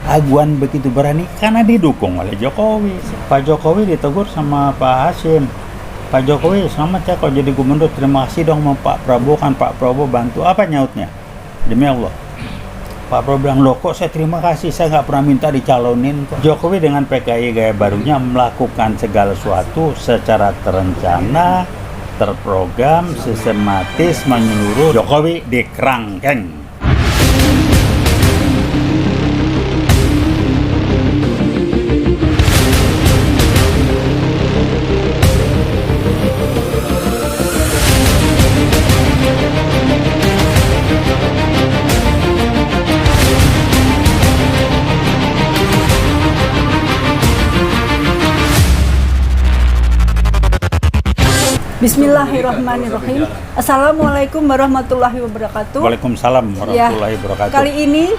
Aguan begitu berani karena didukung oleh Jokowi. Pak Jokowi ditegur sama Pak Hasyim. Pak Jokowi, selamat ya kalau jadi gubernur, terima kasih dong sama Pak Prabowo, kan Pak Prabowo bantu. Apa nyautnya? Demi Allah. Pak Prabowo bilang, loh kok saya terima kasih, saya nggak pernah minta dicalonin. Jokowi dengan PKI gaya barunya melakukan segala sesuatu secara terencana, terprogram, sistematis, menyeluruh. Jokowi dikerangkeng. Bismillahirrahmanirrahim. Assalamualaikum warahmatullahi wabarakatuh. Waalaikumsalam warahmatullahi wabarakatuh. Kali ini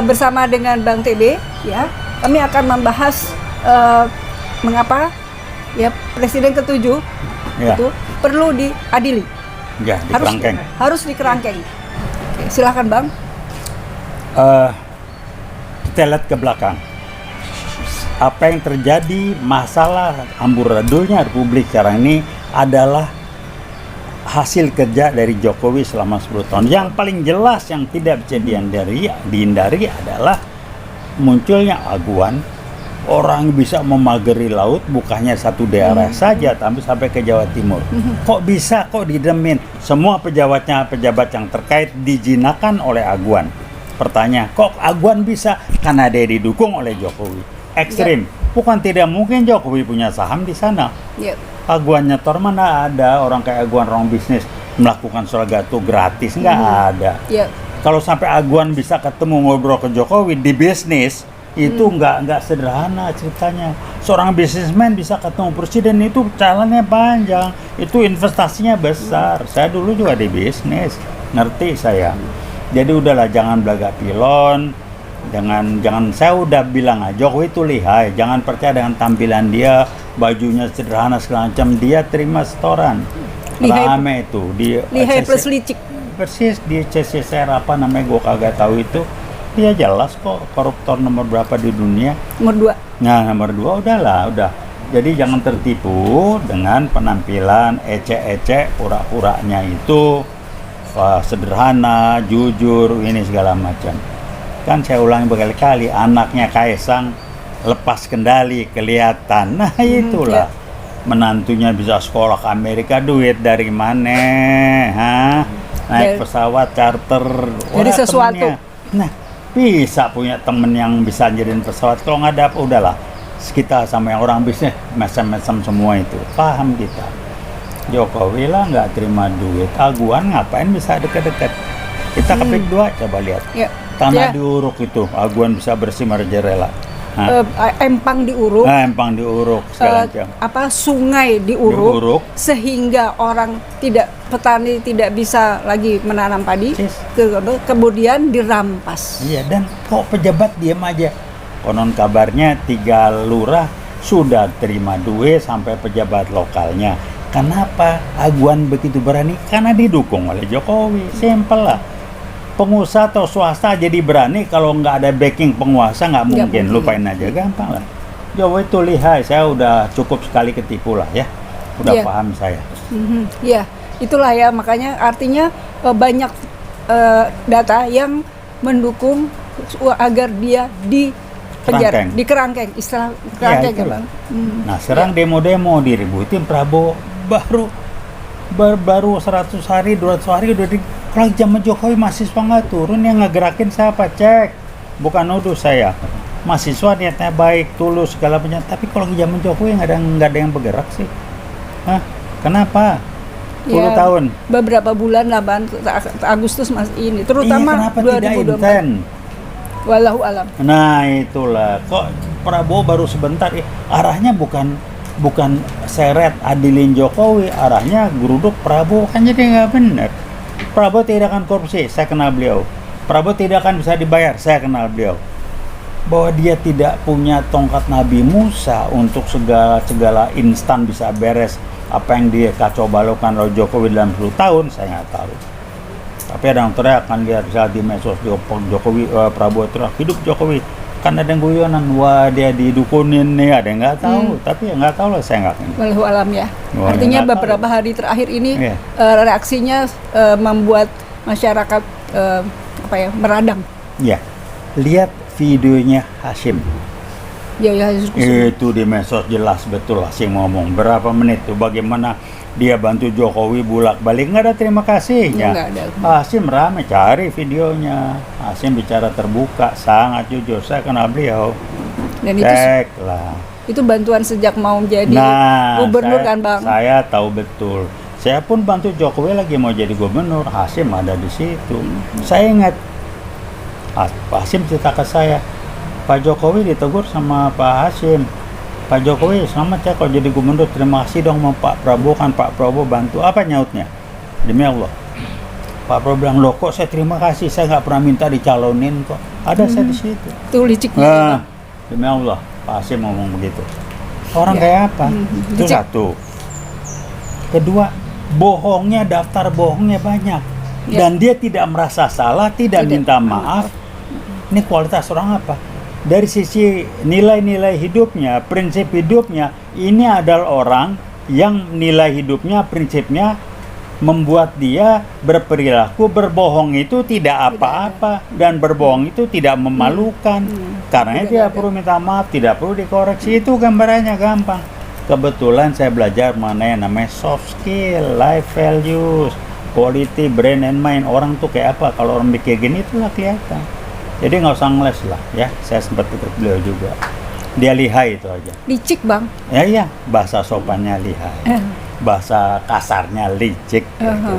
bersama dengan Bang TB, ya, kami akan membahas mengapa ya Presiden ke-7 Ya. itu perlu diadili. Ya, dikerangkeng. Harus dikerangkeng. Oke, silakan Bang. Kita lihat ke belakang. Apa yang terjadi, masalah amburadulnya Republik sekarang ini adalah hasil kerja dari Jokowi selama 10 tahun. Yang paling jelas yang tidak bisa dihindari adalah munculnya aguan. Orang bisa memagari laut, bukannya satu daerah saja, tapi sampai ke Jawa Timur. Kok bisa, kok didemin? Semua pejabat yang terkait dijinakan oleh aguan. Pertanyaan, kok aguan bisa? Karena dia didukung oleh Jokowi. Ekstrim. Bukan tidak mungkin Jokowi punya saham di sana. Aguan nyetor mana ada orang kayak aguan orang bisnis melakukan surgatu gratis, nggak ada. Kalau sampai aguan bisa ketemu ngobrol ke Jokowi di bisnis itu nggak sederhana ceritanya. Seorang bisnismen bisa ketemu presiden itu jalannya panjang, itu investasinya besar. Saya dulu juga di bisnis, ngerti saya. Jadi udahlah, jangan belaga pilon. Jangan saya udah bilang aja Jokowi itu lihai, jangan percaya dengan tampilan dia, bajunya sederhana segala macam, dia terima setoran. Rame itu di lihai plus licik. Persis di CCR apa namanya gue kagak tahu itu. Dia jelas kok koruptor nomor berapa di dunia. Nomor 2. Nah, nomor 2 udah. Jadi jangan tertipu dengan penampilan ecek-ecek pura-puranya itu sederhana, jujur, ini segala macam. Kan saya ulangi berkali-kali, anaknya Kaisang lepas kendali kelihatan. Nah itulah, menantunya bisa sekolah ke Amerika, duit dari mana? Naik pesawat charter. Dari sesuatu. Temennya. Nah, bisa punya temen yang bisa jadiin pesawat. Kalau nggak ada, udahlah. Kita sama yang orang bisnis, mesem-mesem semua itu. Paham kita. Jokowi lah nggak terima duit. Aguan ngapain bisa deket-deket? Kita kepik 2, coba lihat. Tanah diuruk itu, aguan bisa bersih marjerela. Empang diuruk. Empang diuruk segala macam. Sungai diuruk sehingga orang petani tidak bisa lagi menanam padi. Kemudian dirampas. Iya, dan kok pejabat diam aja. Konon kabarnya 3 lurah sudah terima duit sampai pejabat lokalnya. Kenapa aguan begitu berani? Karena didukung oleh Jokowi. Simpel lah. Pengusaha atau swasta jadi berani kalau nggak ada backing penguasa, nggak mungkin. Lupain aja, gampang lah. Jokowi itu lihai, saya udah cukup sekali ketipu lah ya, udah paham saya. Ya, itulah ya, makanya artinya banyak data yang mendukung agar dia dipenjara, dikerangkeng, istilah kerangkeng ya, Bang. Nah sekarang demo-demo diributin Prabowo baru 100 hari, 200 hari udah kalau zaman Jokowi mahasiswa nggak turun, yang ngegerakin siapa? Cek, bukan nuduh saya. Mahasiswa niatnya baik, tulus segala macam. Tapi kalau zaman Jokowi nggak ada yang bergerak sih. Kenapa? 10 tahun. Beberapa bulan lah, Agustus masih ini, terutama kenapa 2024. Tidak inten? Wallahu alam. Nah itulah, kok Prabowo baru sebentar, arahnya bukan seret adilin Jokowi, arahnya geruduk Prabowo, kan jadi nggak benar. Prabowo tidak akan korupsi, saya kenal beliau. Prabowo tidak akan bisa dibayar, saya kenal beliau. Bahwa dia tidak punya tongkat Nabi Musa untuk segala instan bisa beres apa yang dia kacau balaukan oleh Jokowi dalam 10 tahun, saya nggak tahu. Tapi ada yang teriak kan, dia bisa di medsos Jokowi, Prabowo teriak hidup Jokowi. Kan ada yang guyonan, wah dia didukunin nih, ada yang nggak tahu, tapi ya nggak tahu lah, saya nggak tahu. Wallahu alam ya. Wah, Artinya nggak tahu. beberapa hari terakhir ini Iya. reaksinya membuat masyarakat meradang. Ya, lihat videonya Hasyim. Ya Itu di medsos jelas betul Hasyim ngomong berapa menit tuh, bagaimana dia bantu Jokowi bolak-balik, nggak ada terima kasihnya. Nggak ada. Hasyim rame, cari videonya. Hasyim bicara terbuka, sangat jujur. Saya kenal beliau. Dan Cek lah. itu bantuan sejak mau jadi gubernur kan Bang? Saya tahu betul. Saya pun bantu Jokowi lagi mau jadi gubernur. Hasyim ada di situ. Saya ingat Pak Hasyim cerita ke saya, Pak Jokowi ditegur sama Pak Hasyim. Pak Jokowi selamat ya kalau jadi gubernur, terima kasih dong sama Pak Prabowo, kan Pak Prabowo bantu. Apa nyautnya? Demi Allah. Pak Prabowo bilang, loh kok saya terima kasih, saya nggak pernah minta dicalonin kok. Ada saya di situ. Itu liciknya. Nah, demi Allah, Pak Hasyim ngomong begitu. Orang kayak apa? Itu Licik. satu. Kedua, bohongnya, daftar bohongnya banyak. Ya. Dan dia tidak merasa salah, tidak minta maaf. Ini kualitas orang apa? Dari sisi nilai-nilai hidupnya, prinsip hidupnya, ini adalah orang yang nilai hidupnya, prinsipnya membuat dia berperilaku berbohong itu tidak apa-apa, dan berbohong itu tidak memalukan. Karena dia perlu minta maaf, tidak perlu dikoreksi. Itu gambarannya gampang. Kebetulan saya belajar mengenai yang namanya soft skill, life values, quality, brain and mind. Orang tuh kayak apa? Kalau orang mikir gini itulah kelihatan. Jadi nggak usah ngeles lah ya. Saya sempat ikut beliau juga. Dia lihai itu aja. Licik Bang. Ya iya, bahasa sopannya lihai. Bahasa kasarnya licik. Gitu.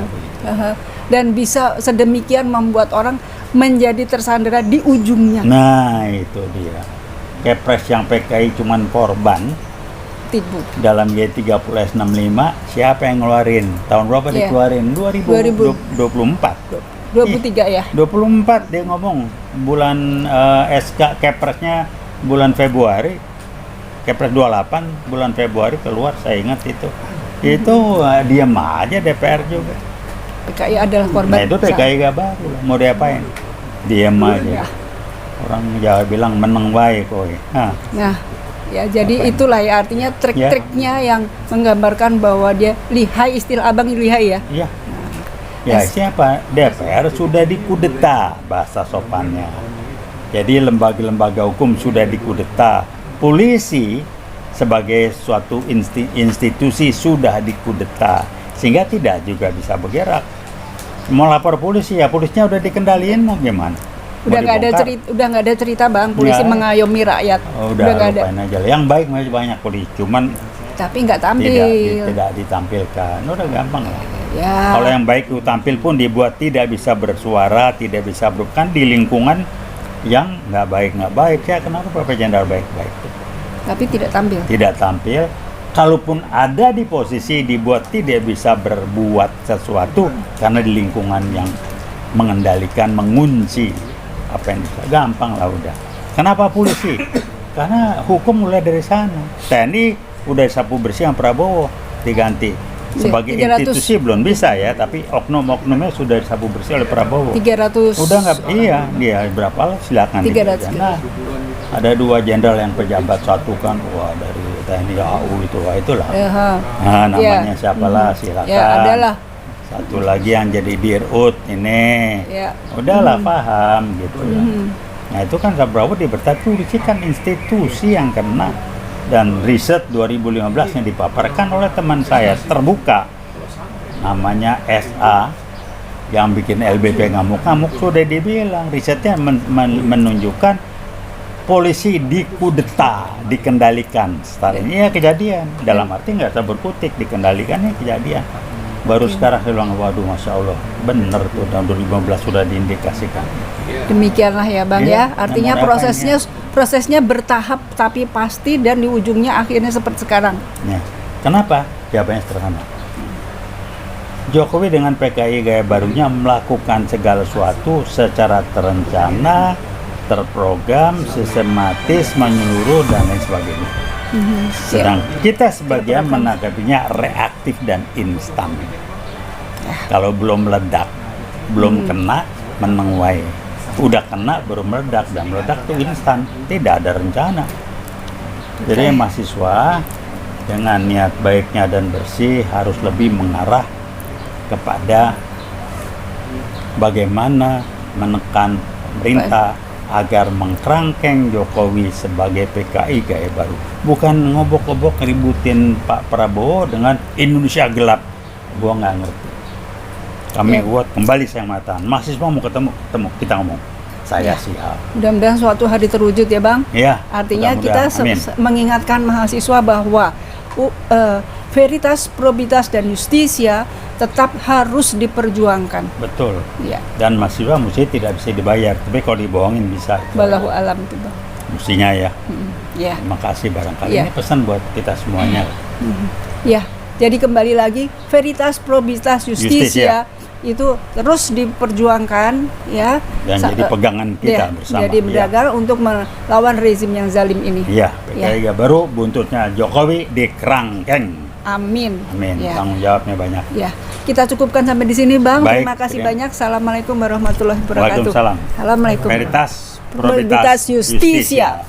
Dan bisa sedemikian membuat orang menjadi tersandera di ujungnya. Nah itu dia. Kepres yang PKI cuman korban Tibu. dalam G30S65, siapa yang ngeluarin? Tahun berapa Iya. dikeluarin? 2024. 23 ya. 24 dia ngomong. Bulan SK Kepresnya bulan Februari. Kepres 28 bulan Februari keluar, saya ingat itu. Itu diam aja DPR juga. PKI adalah korban. Nah itu PKI gak baru lah. Mau diapain? Diam aja. Ya. Orang Jawa bilang meneng wae kowe. Nah, ya jadi itulah ya artinya trik-triknya yang menggambarkan bahwa dia lihai, istilah Abang lihai ya. Iya. Ya siapa? DPR sudah dikudeta bahasa sopannya. Jadi lembaga-lembaga hukum sudah dikudeta. Polisi sebagai suatu institusi sudah dikudeta, sehingga tidak juga bisa bergerak. Mau lapor polisi ya polisinya udah dikendaliin, mau gimana? Udah nggak ada cerita Bang, polisi mengayomi rakyat. Udah nggak ada. lupain aja. Yang baik masih banyak polisi, cuman Tapi nggak tampil. tidak ditampilkan. Udah gampang lah. Ya. Kalau yang baik itu tampil pun dibuat tidak bisa bersuara, tidak bisa kan di lingkungan yang nggak baik. Ya kenapa Bapak Jenderal baik-baik? Tapi tidak tampil. Tidak tampil. Kalaupun ada di posisi dibuat tidak bisa berbuat sesuatu karena di lingkungan yang mengendalikan, mengunci apa yang bisa. Gampang lah udah. Kenapa polisi? Karena hukum mulai dari sana. TNI udah sapu bersih yang Prabowo diganti. Sebagai 300. institusi belum bisa ya, tapi oknum-oknumnya sudah disapu bersih oleh Prabowo. 300. Udah nggak, iya, dia berapa lah silakan. 300. Nah, ada 2 jenderal yang pejabat, satu kan, wah dari TNI AU itu, wah itulah. Nah, namanya siapalah silakan. Ya, adalah. Satu lagi yang jadi dirut ini. Ya. Udahlah paham gitu ya. Nah itu kan Prabowo polisi kan institusi yang kena. Dan riset 2015 yang dipaparkan oleh teman saya terbuka, namanya SA yang bikin LBP ngamuk-ngamuk, sudah dibilang risetnya menunjukkan polisi dikudeta, dikendalikan. Setelah ini ya kejadian, dalam arti nggak usah berkutik, dikendalikannya kejadian. Baru sekarang saya bilang, waduh Masya Allah, bener tuh tahun 2015 sudah diindikasikan. Demikianlah ya Bang Iya, ya. Artinya nomor prosesnya bertahap tapi pasti, dan di ujungnya akhirnya seperti sekarang. Ya. Kenapa? Jawabannya sederhana. Jokowi dengan PKI gaya barunya melakukan segala sesuatu secara terencana, terprogram, sistematis, menyeluruh, dan lain sebagainya. Sedang kita sebagian menanggapinya reaktif dan instan. Kalau belum meledak, belum kena, meneng wae. Udah kena baru meledak, dan meledak tuh instan, tidak ada rencana. Jadi mahasiswa dengan niat baiknya dan bersih harus lebih mengarah kepada bagaimana menekan pemerintah agar mengkerangkeng Jokowi sebagai PKI gaya baru. Bukan ngobok-ngobok ributin Pak Prabowo dengan Indonesia gelap. Gua nggak ngerti. Kami buat kembali saya mengatakan, mahasiswa mau ketemu, kita ngomong. Saya siap. Mudah-mudahan suatu hari terwujud ya Bang. Iya. Artinya kita mengingatkan mahasiswa bahwa veritas, probitas, dan justisia tetap harus diperjuangkan. Betul. Ya. Dan mahasiswa mesti tidak bisa dibayar, tapi kalau dibohongin bisa. Wallahu alam itu Bang. Mestinya ya. Ya. Terima kasih barangkali Ya. ini pesan buat kita semuanya. Ya. Jadi kembali lagi veritas, probitas, justisia itu terus diperjuangkan ya. Dan jadi pegangan kita bersama. Jadi berdagang untuk melawan rezim yang zalim ini. Iya, PKI baru buntutnya Jokowi dikerangkeng. Amin. Amin. Ya. Tanggung jawabnya banyak. Ya, kita cukupkan sampai di sini, Bang. Baik, Terima kasih oke. banyak. Assalamualaikum warahmatullahi wabarakatuh. Waalaikumsalam. Assalamualaikum. Veritas, Probitas, justisia.